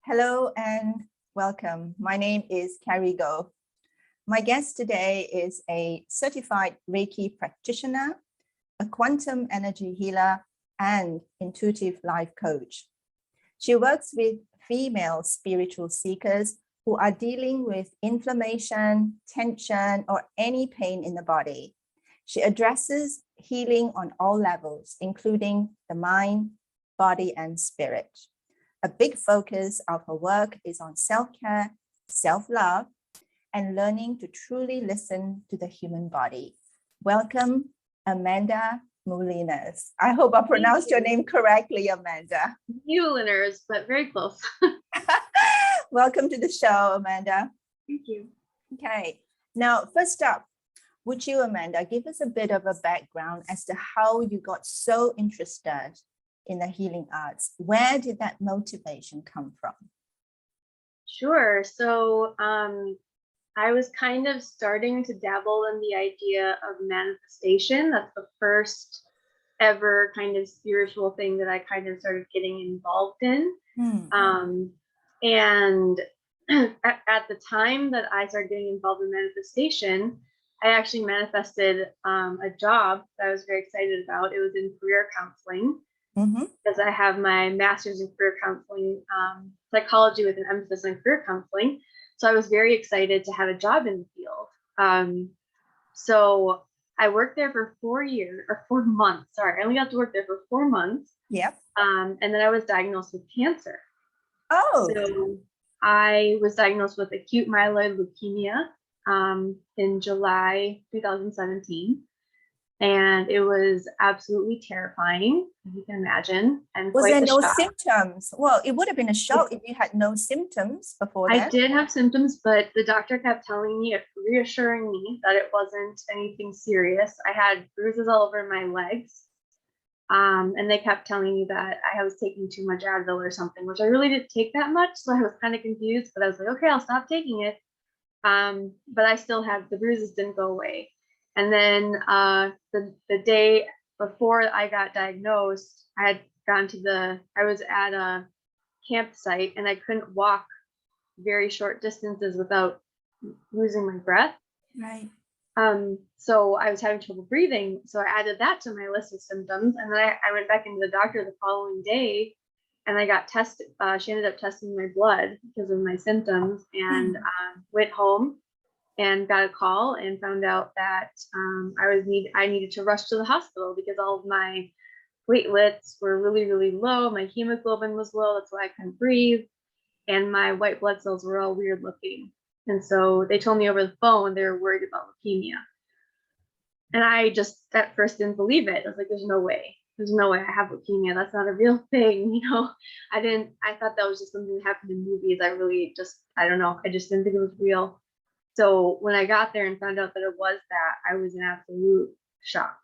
Hello and welcome. My name is Carrie. My guest today is a certified Reiki practitioner, a quantum energy healer, and intuitive life coach. She works with female spiritual seekers who are dealing with inflammation, tension, or any pain in the body. She addresses healing on all levels, including the mind, body, and spirit. A big focus of her work is on self-care, self-love, and learning to truly listen to the human body. Welcome, Amanda Meuleners. I hope I pronounced your name correctly, Amanda. Meuleners, but very close. Welcome to the show, Amanda. Thank you. Okay, now first up, would you, Amanda, give us a bit of a background as to how you got so interested in the healing arts? Where did that motivation come from? Sure. So I was kind of starting to dabble in the idea of manifestation. That's the first ever kind of spiritual thing that I kind of started getting involved in. And at the time that I started getting involved in manifestation, I actually manifested a job that I was very excited about. It was in career counseling. Because I have my master's in career counseling, psychology with an emphasis on career counseling. So I was very excited to have a job in the field. So I worked there for 4 months. Sorry, I only got to work there for 4 months. Yep. And then I was diagnosed with cancer. Oh. So I was diagnosed with acute myeloid leukemia in July 2017. And it was absolutely terrifying, as you can imagine. And was there no shock. symptoms? Well, it would have been a shock if you had no symptoms before that. I did have symptoms, but the doctor kept telling me, reassuring me that it wasn't anything serious. I had bruises all over my legs. And they kept telling me that I was taking too much Advil or something, which I really didn't take that much. So I was kind of confused, but I was like, okay, I'll stop taking it. But I still had, the bruises didn't go away. And then the day before I got diagnosed, I was at a campsite and I couldn't walk very short distances without losing my breath. Right. So I was having trouble breathing. So I added that to my list of symptoms. And then I went back into the doctor the following day and I got tested. She ended up testing my blood because of my symptoms and went home and got a call and found out that I needed to rush to the hospital because all of my platelets were really, really low. My hemoglobin was low. That's why I couldn't breathe. And my white blood cells were all weird looking. And so they told me over the phone they were worried about leukemia. And I just at first didn't believe it. I was like, there's no way. There's no way I have leukemia. That's not a real thing. I thought that was just something that happened in movies. I don't know. I just didn't think it was real. So when I got there and found out that it was that, I was in absolute shock.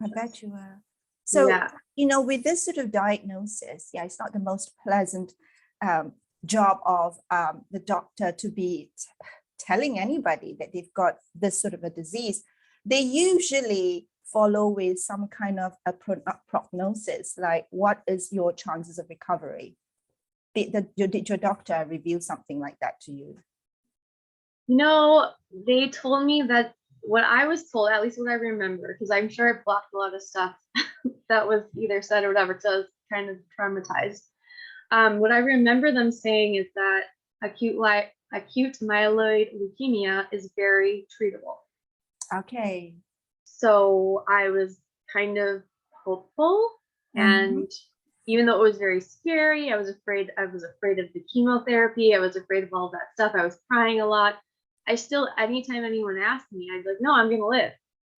I bet you were. So, yeah. With this sort of diagnosis, it's not the most pleasant job of the doctor to be telling anybody that they've got this sort of a disease. They usually follow with some kind of a prognosis, like what is your chances of recovery? Did your doctor reveal something like that to you? They told me that what I was told, at least what I remember, because I'm sure I blocked a lot of stuff that was either said or whatever, so I was kind of traumatized. What I remember them saying is that acute myeloid leukemia is very treatable. Okay. So I was kind of hopeful, and even though it was very scary, I was afraid of the chemotherapy. I was afraid of all that stuff. I was crying a lot. Anytime anyone asked me, I'd be like, no, I'm going to live.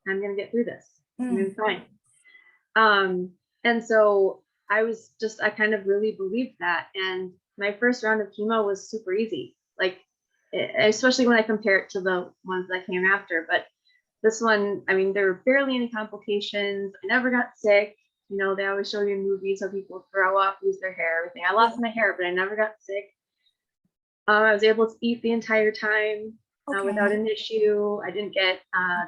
I'm going to get through this. I'm going to be fine. And so I kind of really believed that. And my first round of chemo was super easy, especially when I compare it to the ones that came after. But this one, there were barely any complications. I never got sick. They always show you in movies how people throw up, lose their hair, everything. I lost my hair, but I never got sick. I was able to eat the entire time without an issue. I didn't get,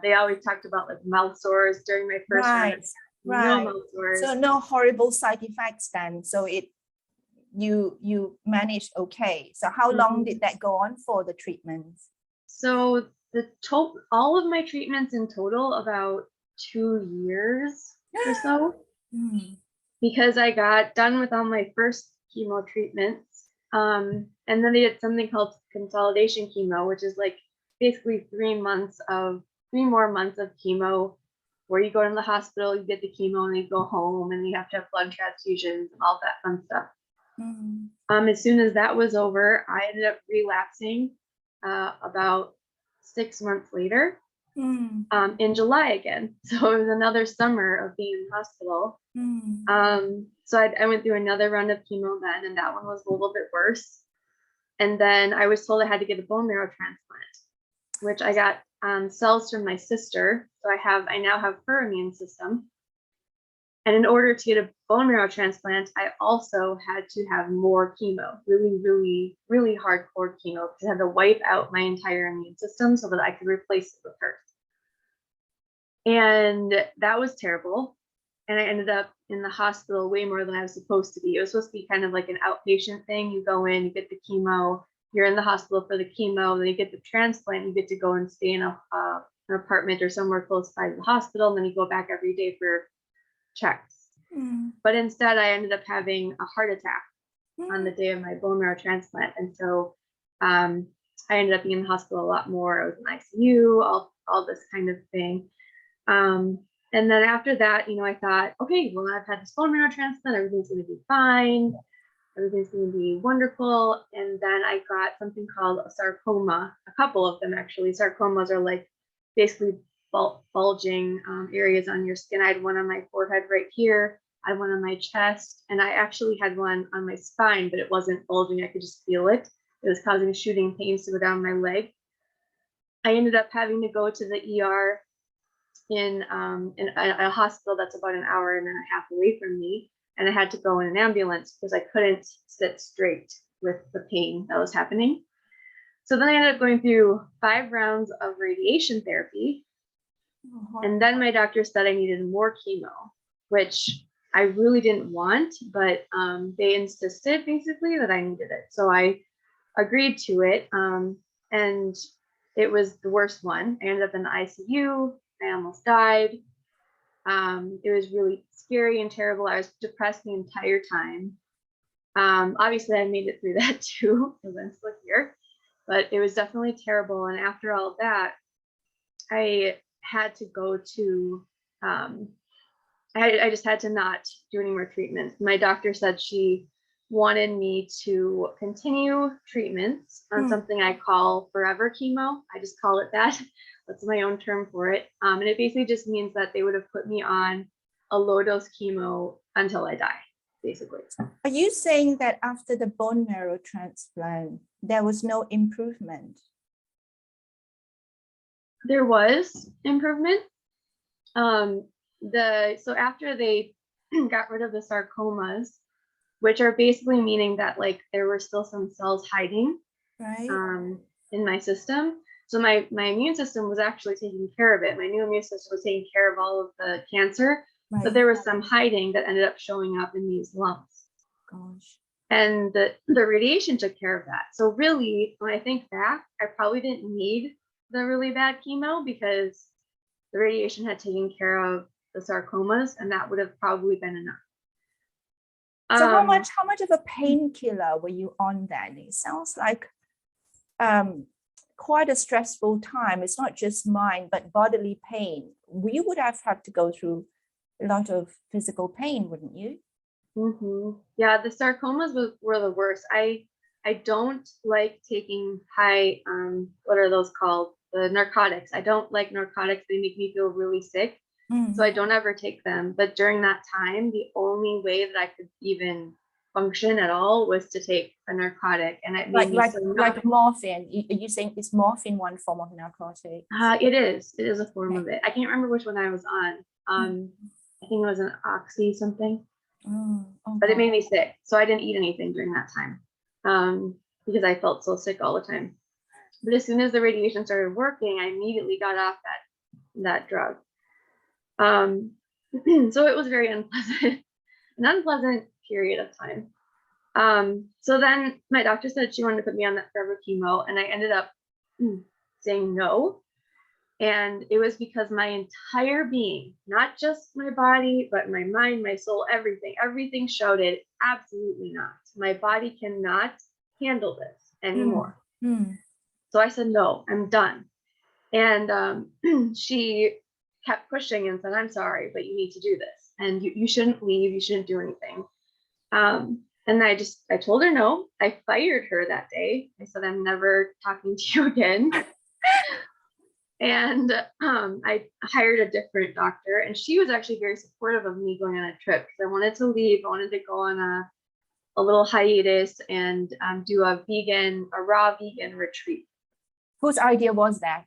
they always talked about mouth sores during my first round. Right. No mouth sores. So no horrible side effects then. So it you managed okay. So how long did that go on for, the treatments? So all of my treatments in total, about 2 years or so, because I got done with all my first chemo treatments. And then they did something called consolidation chemo, which is like basically 3 more months of chemo, where you go to the hospital, you get the chemo, and you go home, and you have to have blood transfusions and all that fun stuff. As soon as that was over, I ended up relapsing about 6 months later, in July again. So it was another summer of being in the hospital. So I went through another round of chemo then, and that one was a little bit worse. And then I was told I had to get a bone marrow transplant, which I got cells from my sister. So I now have her immune system. And in order to get a bone marrow transplant, I also had to have more chemo, really, really, really hardcore chemo, because I had to wipe out my entire immune system so that I could replace it with hers. And that was terrible. And I ended up in the hospital way more than I was supposed to be. It was supposed to be kind of like an outpatient thing. You go in, you get the chemo, you're in the hospital for the chemo, then you get the transplant, you get to go and stay in an apartment or somewhere close by the hospital, and then you go back every day for checks. But instead, I ended up having a heart attack on the day of my bone marrow transplant. And so I ended up being in the hospital a lot more. I was in ICU, all this kind of thing. And then after that, I thought, okay, well, I've had this bone marrow transplant, everything's going to be fine. Everything's going to be wonderful. And then I got something called a sarcoma, a couple of them actually. Sarcomas are like basically bulging areas on your skin. I had one on my forehead right here. I had one on my chest, and I actually had one on my spine, but it wasn't bulging. I could just feel it. It was causing shooting pains to go down my leg. I ended up having to go to the ER in a hospital that's about an hour and a half away from me, and I had to go in an ambulance because I couldn't sit straight with the pain that was happening. So then I ended up going through 5 rounds of radiation therapy. And then my doctor said I needed more chemo, which I really didn't want, but they insisted basically that I needed it. So I agreed to it, and it was the worst one. I ended up in the ICU. I almost died. It was really scary and terrible. I was depressed the entire time. Obviously, I made it through that too, because I'm still here. But it was definitely terrible. And after all of that, I had to go to, I just had to not do any more treatments. My doctor said she wanted me to continue treatments on something I call forever chemo. I just call it that. That's my own term for it. And it basically just means that they would have put me on a low dose chemo until I die, basically. Are you saying that after the bone marrow transplant, there was no improvement? There was improvement. So after they got rid of the sarcomas, which are basically meaning that like there were still some cells hiding, right, in my system. So my immune system was actually taking care of it. My new immune system was taking care of all of the cancer, right. but there was some hiding that ended up showing up in these lumps. Gosh. And the radiation took care of that. So really, when I think back, I probably didn't need the really bad chemo because the radiation had taken care of the sarcomas, and that would have probably been enough. So how much of a painkiller were you on then? It sounds like quite a stressful time. It's not just mind, but bodily pain. You would have had to go through a lot of physical pain, wouldn't you? Mm-hmm. Yeah, the sarcomas were the worst. I don't like taking high, what are those called? The narcotics. I don't like narcotics. They make me feel really sick. So I don't ever take them. But during that time, the only way that I could even function at all was to take a narcotic. And it made me like morphine. Are you saying is morphine one form of narcotic? It is a form of it. I can't remember which one I was on. I think it was an oxy something. But it made me sick. So I didn't eat anything during that time because I felt so sick all the time. But as soon as the radiation started working, I immediately got off that drug. So it was very unpleasant, an unpleasant period of time. So then my doctor said she wanted to put me on that forever chemo, and I ended up saying no. And it was because my entire being, not just my body, but my mind, my soul, everything shouted, absolutely not. My body cannot handle this anymore. So I said, no, I'm done. And she kept pushing and said, I'm sorry, but you need to do this. And you shouldn't leave. You shouldn't do anything. And I told her no. I fired her that day. I said, I'm never talking to you again. And I hired a different doctor, and she was actually very supportive of me going on a trip because I wanted to leave. I wanted to go on a little hiatus and do a raw vegan retreat. Whose idea was that?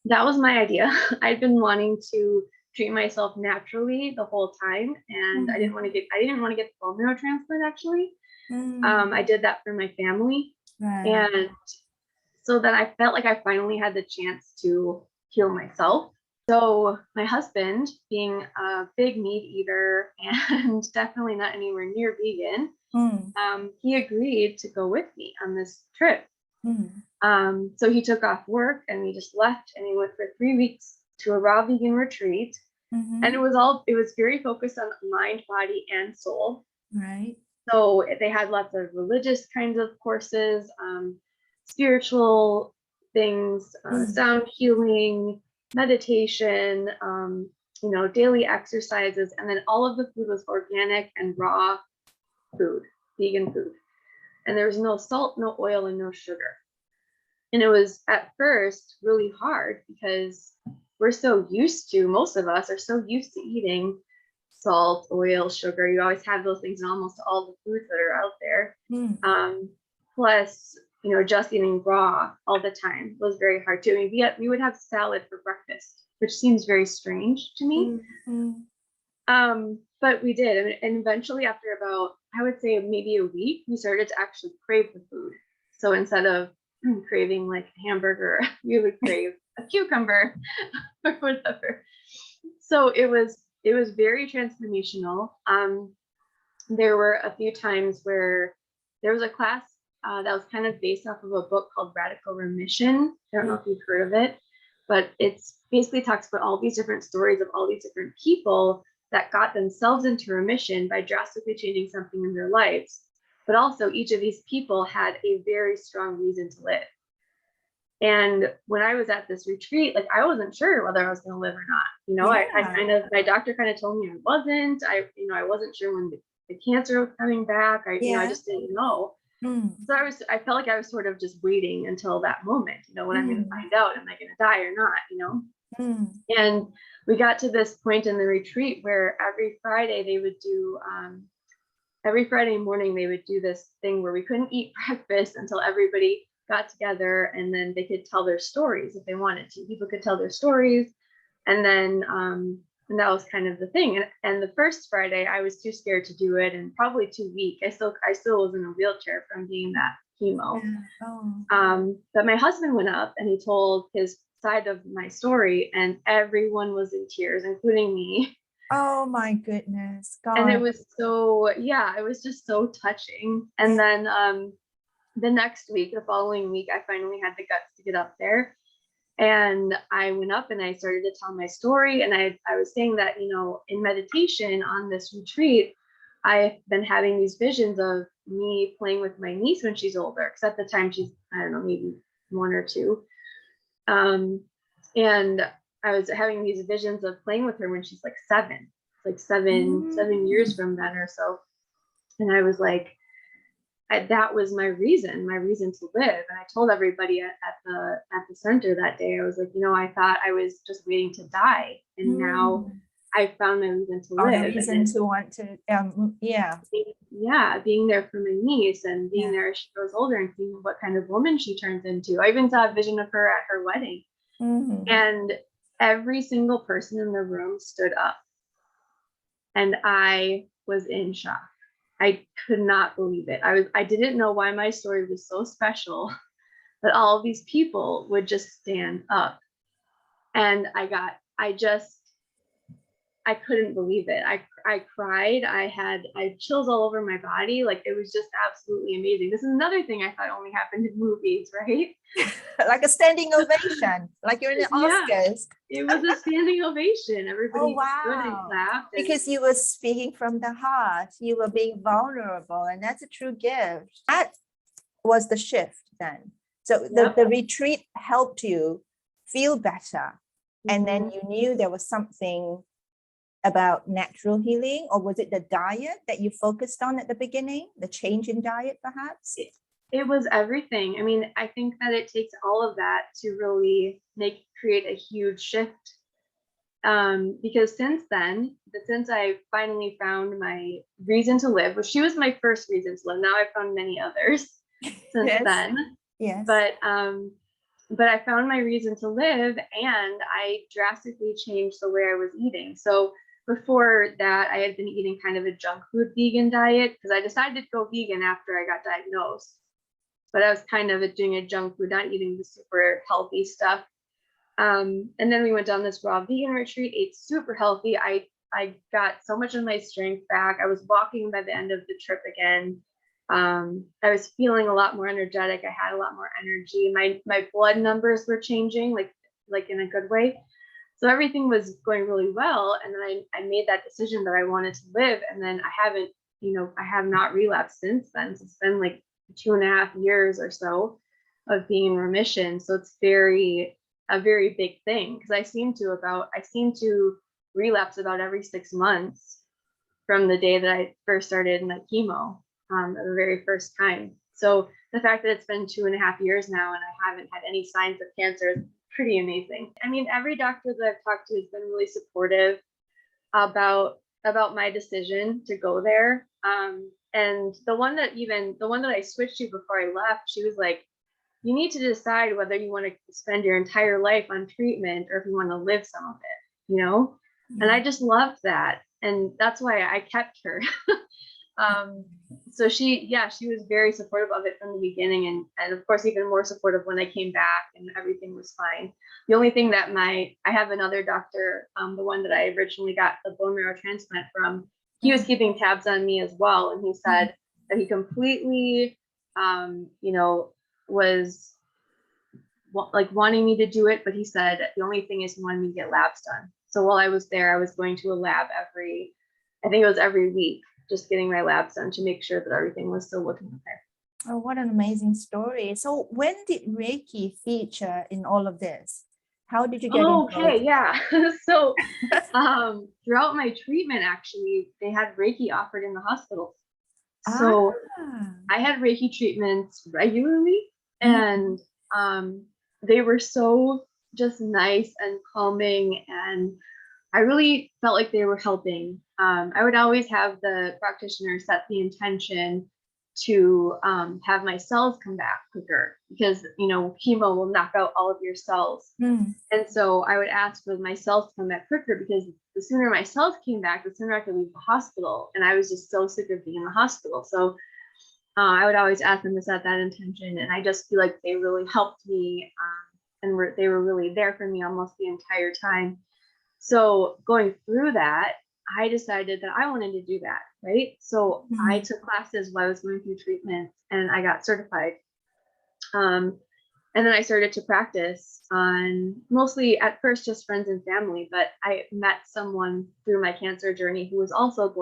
That was my idea. I'd been wanting to treat myself naturally the whole time, and I didn't want to get the bone marrow transplant actually. I did that for my family, and so then I felt like I finally had the chance to heal myself. So my husband, being a big meat eater and definitely not anywhere near vegan, he agreed to go with me on this trip. So he took off work and we just left, and we went for 3 weeks to a raw vegan retreat. And it was very focused on mind, body, and soul. Right. So they had lots of religious kinds of courses, spiritual things, sound healing, meditation, daily exercises. And then all of the food was organic and raw food, vegan food. And there was no salt, no oil, and no sugar. And it was at first really hard because most of us are so used to eating salt, oil, sugar. You always have those things in almost all the foods that are out there. Plus, just eating raw all the time was very hard too. I mean, we would have salad for breakfast, which seems very strange to me. But we did. And eventually, after about, I would say maybe a week, we started to actually crave the food. So instead of craving like a hamburger, we would crave a cucumber or whatever. So it was very transformational. There were a few times where there was a class that was kind of based off of a book called Radical Remission. I don't know if you've heard of it, but it's basically talks about all these different stories of all these different people that got themselves into remission by drastically changing something in their lives. But also each of these people had a very strong reason to live. And when I was at this retreat, like I wasn't sure whether I was going to live or not. My doctor kind of told me I wasn't. I wasn't sure when the cancer was coming back. I just didn't know. So I felt like I was sort of just waiting until that moment, when I'm going to find out, am I going to die or not, And we got to this point in the retreat where every Friday morning they would do this thing where we couldn't eat breakfast until everybody got together, and then they could tell their stories if they wanted to. People could tell their stories, and then and that was kind of the thing. And the first Friday, I was too scared to do it, and probably too weak. I still was in a wheelchair from being that chemo. But my husband went up and he told his side of my story, and everyone was in tears, including me. Oh my goodness, God! And it was it was just so touching. And then the following week, I finally had the guts to get up there. And I went up and I started to tell my story. And I was saying that, in meditation on this retreat, I've been having these visions of me playing with my niece when she's older. Because at the time she's, I don't know, maybe 1 or 2. And I was having these visions of playing with her when she's like 7. It's like 7 years from then or so. And I was like, that was my reason to live. And I told everybody at the center that day, I was like, I thought I was just waiting to die, and now I found my reason to live. Reason to want to, being there for my niece and being there as she grows older and seeing what kind of woman she turns into. I even saw a vision of her at her wedding, and every single person in the room stood up, and I was in shock. I could not believe it. I didn't know why my story was so special, that all of these people would just stand up. And I I couldn't believe it. I cried. I had chills all over my body. Like, it was just absolutely amazing. This is another thing I thought only happened in movies, right? Like a standing ovation, like you're in the Yeah, Oscars. it was a standing ovation. Everybody Oh, stood and wow. clapped. And Because you were speaking from the heart, you were being vulnerable, and that's a true gift. That was the shift then. So Yep. the retreat helped you feel better. And then Mhm. you knew there was something about natural healing, or was it the diet that you focused on at the beginning, the change in diet perhaps? It was everything. I mean, I think that it takes all of that to really create a huge shift. Because since I finally found my reason to live, which she was my first reason to live. Now I've found many others since Yes. then. Yes. But I found my reason to live, and I drastically changed the way I was eating. So before that, I had been eating kind of a junk food vegan diet, because I decided to go vegan after I got diagnosed. But I was kind of doing a junk food, not eating the super healthy stuff. And then we went down this raw vegan retreat, ate super healthy. I got so much of my strength back. I was walking by the end of the trip again. I was feeling a lot more energetic. I had a lot more energy. My blood numbers were changing, like in a good way. So everything was going really well. And then I made that decision that I wanted to live. And then I have not relapsed since then. So it's been like 2.5 years or so of being in remission. So it's a very big thing, because I seem to relapse about every 6 months from the day that I first started in that chemo, the very first time. So the fact that it's been 2.5 years now and I haven't had any signs of cancer is pretty amazing. I mean, every doctor that I've talked to has been really supportive about my decision to go there. And the one that I switched to before I left, she was like, you need to decide whether you want to spend your entire life on treatment or if you want to live some of it, you know? Yeah. And I just loved that. And that's why I kept her. So she was very supportive of it from the beginning. And of course, even more supportive when I came back and everything was fine. The only thing that I have another doctor, the one that I originally got the bone marrow transplant from, he was keeping tabs on me as well. And he said that he completely, was like wanting me to do it, but he said the only thing is he wanted me to get labs done. So while I was there, I was going to a lab every week, just getting my labs done to make sure that everything was still looking okay. Oh, what an amazing story. So when did Reiki feature in all of this? How did you get involved? Okay, yeah. So throughout my treatment, actually, they had Reiki offered in the hospital. So I had Reiki treatments regularly, and they were so just nice and calming, and I really felt like they were helping. I would always have the practitioner set the intention to have my cells come back quicker, because chemo will knock out all of your cells. And so I would ask for my cells to come back quicker, because the sooner my cells came back, the sooner I could leave the hospital. And I was just so sick of being in the hospital. So I would always ask them to set that intention, and I just feel like they really helped me, and they were really there for me almost the entire time. So going through that, I decided that I wanted to do that, right? So I took classes while I was going through treatment, and I got certified. And then I started to practice on mostly at first just friends and family, but I met someone through my cancer journey who was also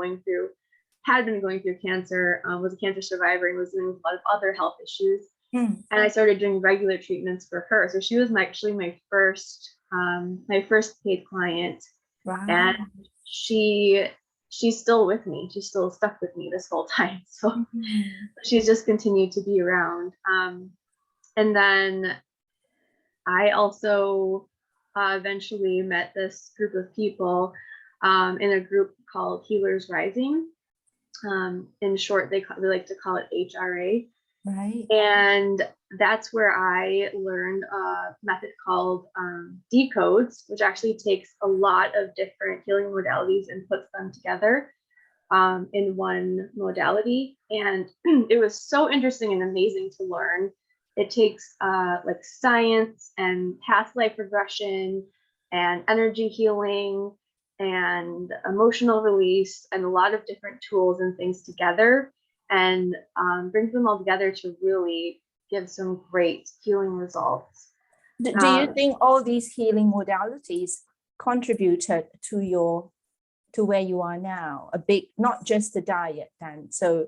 had been going through cancer, was a cancer survivor, and was dealing with a lot of other health issues. And I started doing regular treatments for her. So she was actually my first paid client. Wow. And she's still with me. She's still stuck with me this whole time. So she's just continued to be around. And then I also eventually met this group of people in a group called Healers Rising. In short, we like to call it HRA. Right. And that's where I learned a method called decodes, which actually takes a lot of different healing modalities and puts them together in one modality. And it was so interesting and amazing to learn. It takes like science and past life regression and energy healing and emotional release and a lot of different tools and things together, and brings them all together to really give some great healing results. Do you think all these healing modalities contributed to where you are now? A big, not just the diet then. So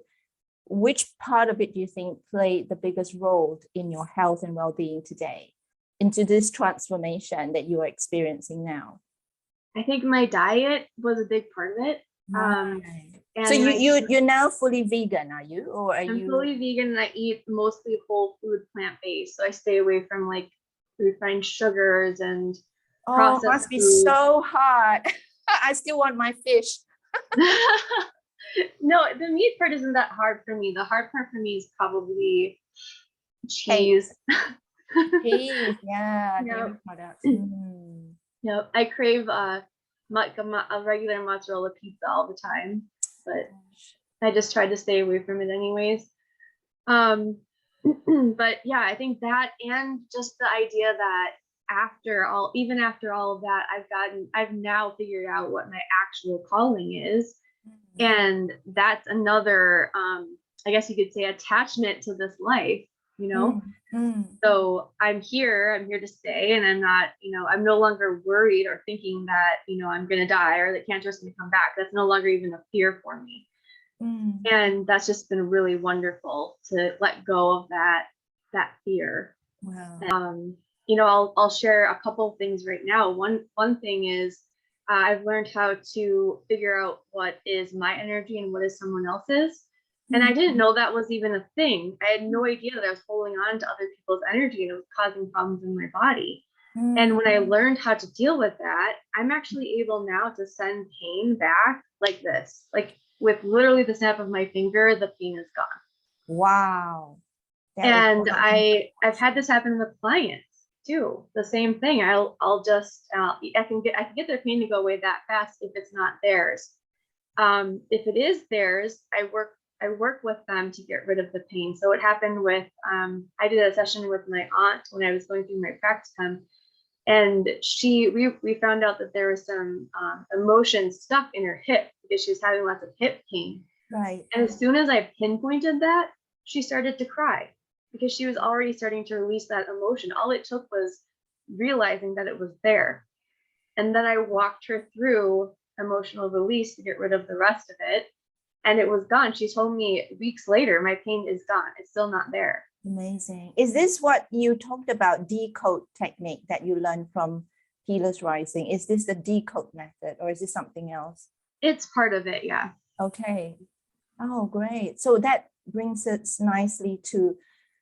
which part of it do you think played the biggest role in your health and well-being today, into this transformation that you are experiencing now? I think my diet was a big part of it. And so you're now fully vegan, are you? Or are I'm fully vegan, and I eat mostly whole food, plant-based. So I stay away from like refined sugars and processed it must be food. so hard. I still want my fish. No, the meat part isn't that hard for me. The hard part for me is probably cheese. Cheese, yeah. Dairy products. Yep, I crave a regular mozzarella pizza all the time, but I just tried to stay away from it anyways. But yeah, I think that, and just the idea that even after all of that, I've now figured out what my actual calling is. And that's another, I guess you could say, attachment to this life, you know? So I'm here to stay, and I'm not, I'm no longer worried or thinking that, I'm going to die or that cancer is going to come back. That's no longer even a fear for me. And that's just been really wonderful to let go of that fear. Wow. I'll share a couple of things right now. One thing is, I've learned how to figure out what is my energy and what is someone else's. And I didn't know that was even a thing. I had no idea that I was holding on to other people's energy and it was causing problems in my body. And when I learned how to deal with that, I'm actually able now to send pain back like this. Like with literally the snap of my finger, the pain is gone. Wow. And I've had this happen with clients too. The same thing. I'll just I can get their pain to go away that fast if it's not theirs. If it is theirs, I work with them to get rid of the pain. So it happened with I did a session with my aunt when I was going through my practicum, and we found out that there was some emotion stuck in her hip because she was having lots of hip pain. Right. And as soon as I pinpointed that, she started to cry because she was already starting to release that emotion. All it took was realizing that it was there. And then I walked her through emotional release to get rid of the rest of it. And it was gone. She told me weeks later, my pain is gone. It's still not there. Amazing. Is this what you talked about, decode technique that you learned from Healers Rising? Is this the decode method or is this something else? It's part of it, yeah. Okay. Oh, great. So that brings us nicely to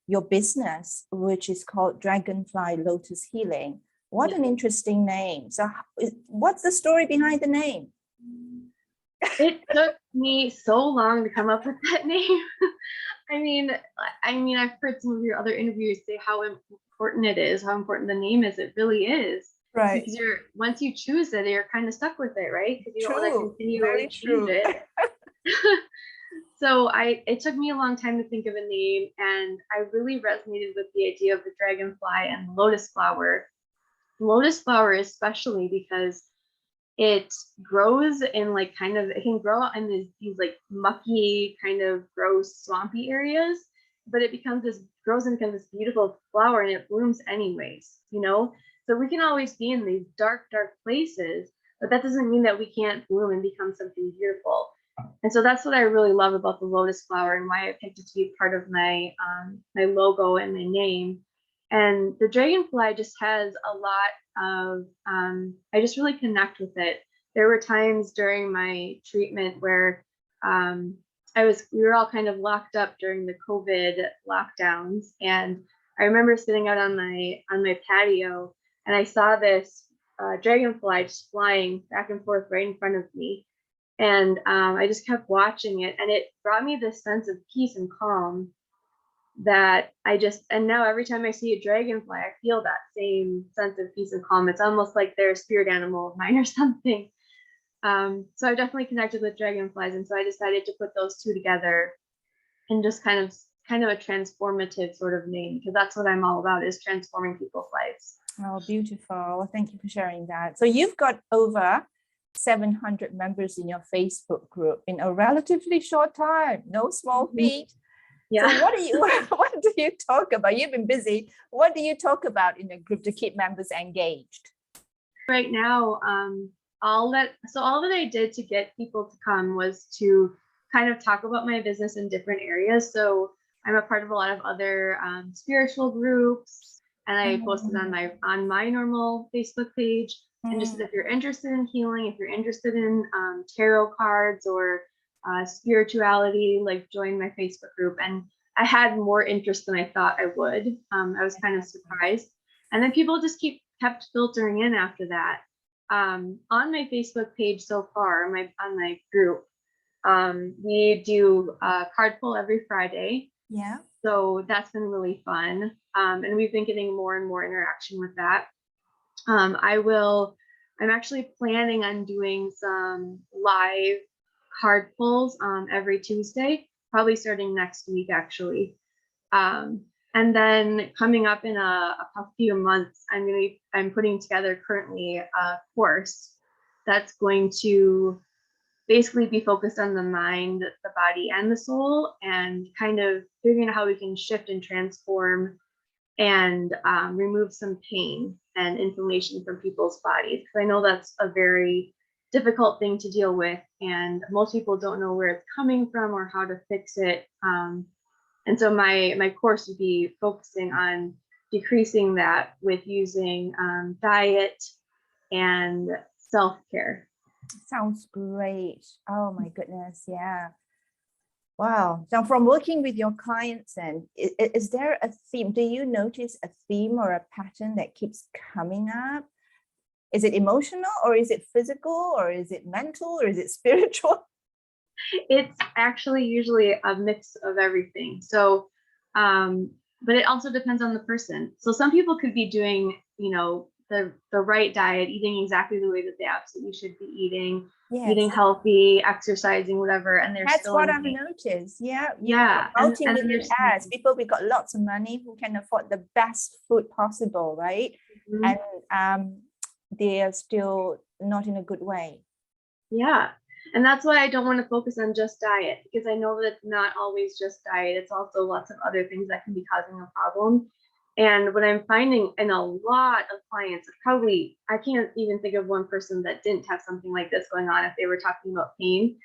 your business, which is called Dragonfly Lotus Healing. What an interesting name. So what's the story behind the name? It took me so long to come up with that name. I mean, I've heard some of your other interviews say how important it is, how important the name is. It really is. Right. Because once you choose it, you're kind of stuck with it, right? Because you don't want to continue Very to change it. So it took me a long time to think of a name, and I really resonated with the idea of the dragonfly and the lotus flower. Lotus flower especially because it grows in it can grow in these like mucky, kind of gross, swampy areas, but it grows and becomes this beautiful flower, and it blooms anyways, So we can always be in these dark, dark places, but that doesn't mean that we can't bloom and become something beautiful. And so that's what I really love about the lotus flower and why I picked it to be part of my my logo and my name. And the dragonfly just has a lot of, I just really connect with it. There were times during my treatment where we were all kind of locked up during the COVID lockdowns. And I remember sitting out on my patio, and I saw this dragonfly just flying back and forth right in front of me. And I just kept watching it, and it brought me this sense of peace and calm that and now every time I see a dragonfly, I feel that same sense of peace and calm. It's almost like they're a spirit animal of mine or something. So I definitely connected with dragonflies, and so I decided to put those two together and just kind of a transformative sort of name, because that's what I'm all about, is transforming people's lives. Oh, beautiful. Thank you for sharing that. So you've got over 700 members in your Facebook group in a relatively short time. No small feat. Yeah. So what do you talk about? You've been busy. What do you talk about in the group to keep members engaged? Right now, all that I did to get people to come was to kind of talk about my business in different areas. So I'm a part of a lot of other spiritual groups, and I posted on my normal Facebook page. And just if you're interested in healing, if you're interested in tarot cards or spirituality, like join my Facebook group. And I had more interest than I thought I would. I was kind of surprised. And then people just kept filtering in after that. On my Facebook page so far, on my group, we do a card pull every Friday. Yeah. So that's been really fun. And we've been getting more and more interaction with that. I'm actually planning on doing some live card pulls every Tuesday, probably starting next week, actually. And then coming up in a few months, I'm putting together currently a course that's going to basically be focused on the mind, the body, and the soul, and kind of figuring out how we can shift and transform and remove some pain and inflammation from people's bodies. Because I know that's a very difficult thing to deal with, and most people don't know where it's coming from or how to fix it. And so my course would be focusing on decreasing that with using diet and self-care. Sounds great. Oh my goodness. Yeah. Wow. So from working with your clients, and is there a theme? Do you notice a theme or a pattern that keeps coming up? Is it emotional, or is it physical, or is it mental, or is it spiritual? It's actually usually a mix of everything. So, but it also depends on the person. So some people could be doing, the right diet, eating exactly the way that they absolutely should be eating, eating healthy, exercising, whatever, and that's what I've noticed. Yeah. Multi-millionaires, people, we got lots of money who can afford the best food possible, right? Mm-hmm. And they are still not in a good way. Yeah. And that's why I don't want to focus on just diet, because I know that it's not always just diet. It's also lots of other things that can be causing a problem. And what I'm finding in a lot of clients, probably, I can't even think of one person that didn't have something like this going on if they were talking about pain.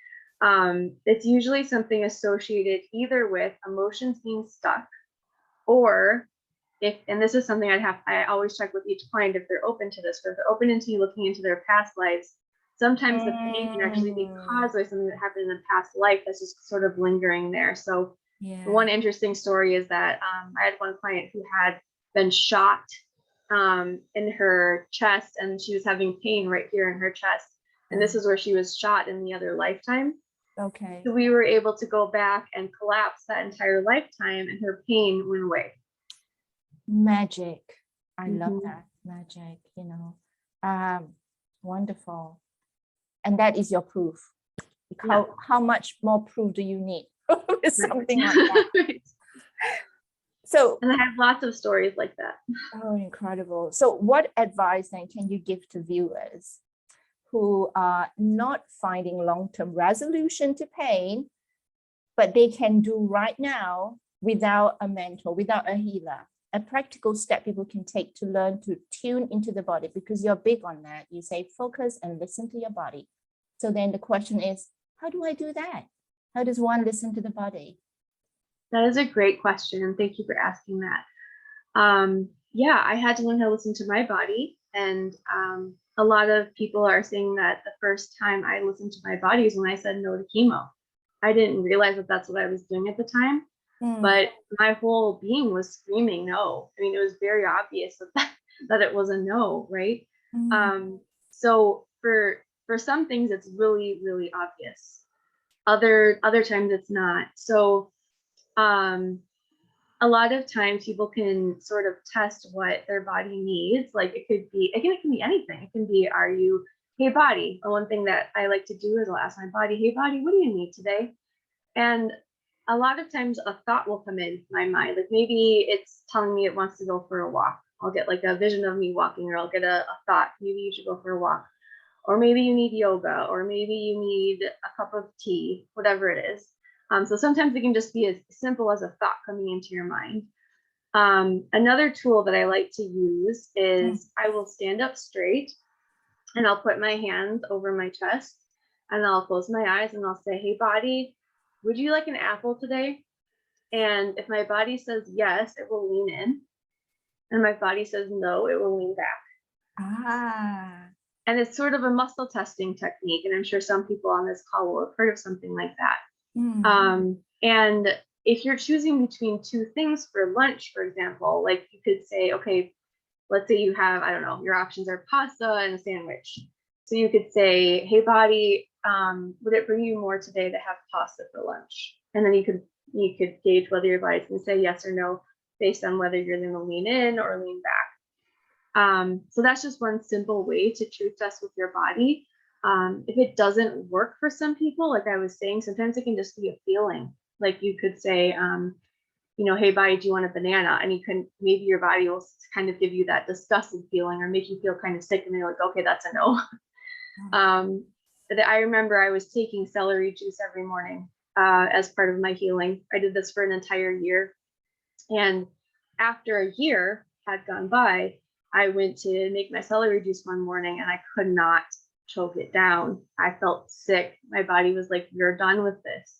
It's usually something associated either with emotions being stuck, or and this is something I always check with each client if they're open to this, but if they're open into looking into their past lives, sometimes the pain can actually be caused by something that happened in a past life that's just sort of lingering there. So one interesting story is that I had one client who had been shot in her chest, and she was having pain right here in her chest. And this is where she was shot in the other lifetime. Okay. So we were able to go back and collapse that entire lifetime, and her pain went away. Magic. I love that. Magic, wonderful. And that is your proof. How much more proof do you need with something like that? Right. So, and I have lots of stories like that. Oh, incredible. So what advice then can you give to viewers who are not finding long-term resolution to pain, but they can do right now without a mentor, without a healer? A practical step people can take to learn to tune into the body, because you're big on that. You say focus and listen to your body. So then the question is, how do I do that? How does one listen to the body? That is a great question, and thank you for asking that. I had to learn how to listen to my body, and a lot of people are saying that the first time I listened to my body is when I said no to chemo. I didn't realize that that's what I was doing at the time. But my whole being was screaming no. I mean, it was very obvious that it was a no, right? So for some things, it's really, really obvious. Other times it's not. So a lot of times people can sort of test what their body needs. Like it can be anything. It can be, hey body. One thing that I like to do is I'll ask my body, hey body, what do you need today? And a lot of times a thought will come in my mind. Like maybe it's telling me it wants to go for a walk. I'll get like a vision of me walking, or I'll get a thought, maybe you should go for a walk. or maybe you need yoga, or maybe you need a cup of tea, whatever it is. So sometimes it can just be as simple as a thought coming into your mind. Another tool that I like to use is I will stand up straight and I'll put my hands over my chest and I'll close my eyes and I'll say, hey, body, would you like an apple today? And if my body says yes, it will lean in. And my body says no, it will lean back. Ah. And it's sort of a muscle testing technique. And I'm sure some people on this call will have heard of something like that. And if you're choosing between two things for lunch, for example, like you could say, okay, let's say you have, I don't know, your options are pasta and a sandwich. So you could say, hey, body, would it bring you more today to have pasta for lunch? And then you could gauge whether your body's going to say yes or no based on whether you're going to lean in or lean back. So that's just one simple way to truth test with your body. If it doesn't work for some people, like I was saying, sometimes it can just be a feeling. Like you could say, hey, body, do you want a banana? And maybe your body will kind of give you that disgusted feeling or make you feel kind of sick. And they're like, okay, that's a no. I remember I was taking celery juice every morning as part of my healing. I did this for an entire year. And after a year had gone by, I went to make my celery juice one morning and I could not choke it down. I felt sick. My body was like, you're done with this.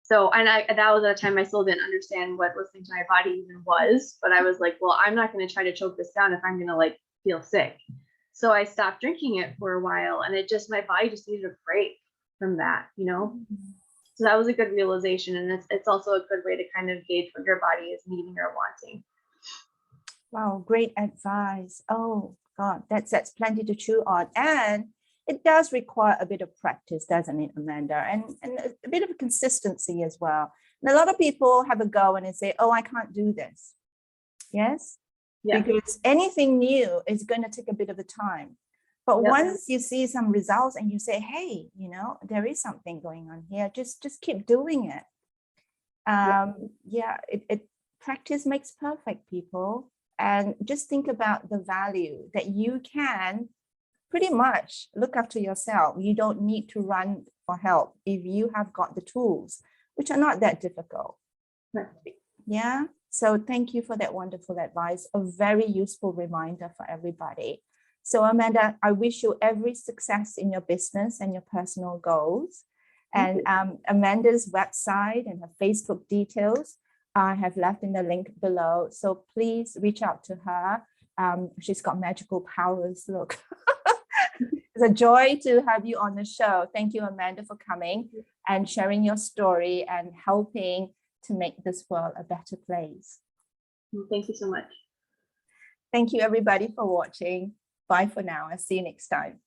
So, and that was at a time I still didn't understand what listening to my body even was, but I was like, well, I'm not going to try to choke this down if I'm going to like feel sick. So I stopped drinking it for a while and my body just needed a break from that, So that was a good realization. And it's also a good way to kind of gauge what your body is needing or wanting. Wow, great advice. Oh God, that's plenty to chew on. And it does require a bit of practice, doesn't it, Amanda? And a bit of consistency as well. And a lot of people have a go and they say, oh, I can't do this. Yes? Yeah. Because anything new is going to take a bit of a time. But once you see some results and you say, hey, there is something going on here, just keep doing it. Practice makes perfect, people. And just think about the value that you can pretty much look after yourself. You don't need to run for help if you have got the tools, which are not that difficult. Right. Yeah. So thank you for that wonderful advice. A very useful reminder for everybody. So Amanda, I wish you every success in your business and your personal goals. And Amanda's website and her Facebook details I have left in the link below. So please reach out to her. She's got magical powers. Look. It's a joy to have you on the show. Thank you, Amanda, for coming and sharing your story and helping to make this world a better place. Thank you so much. Thank you, everybody, for watching. Bye for now. I'll see you next time.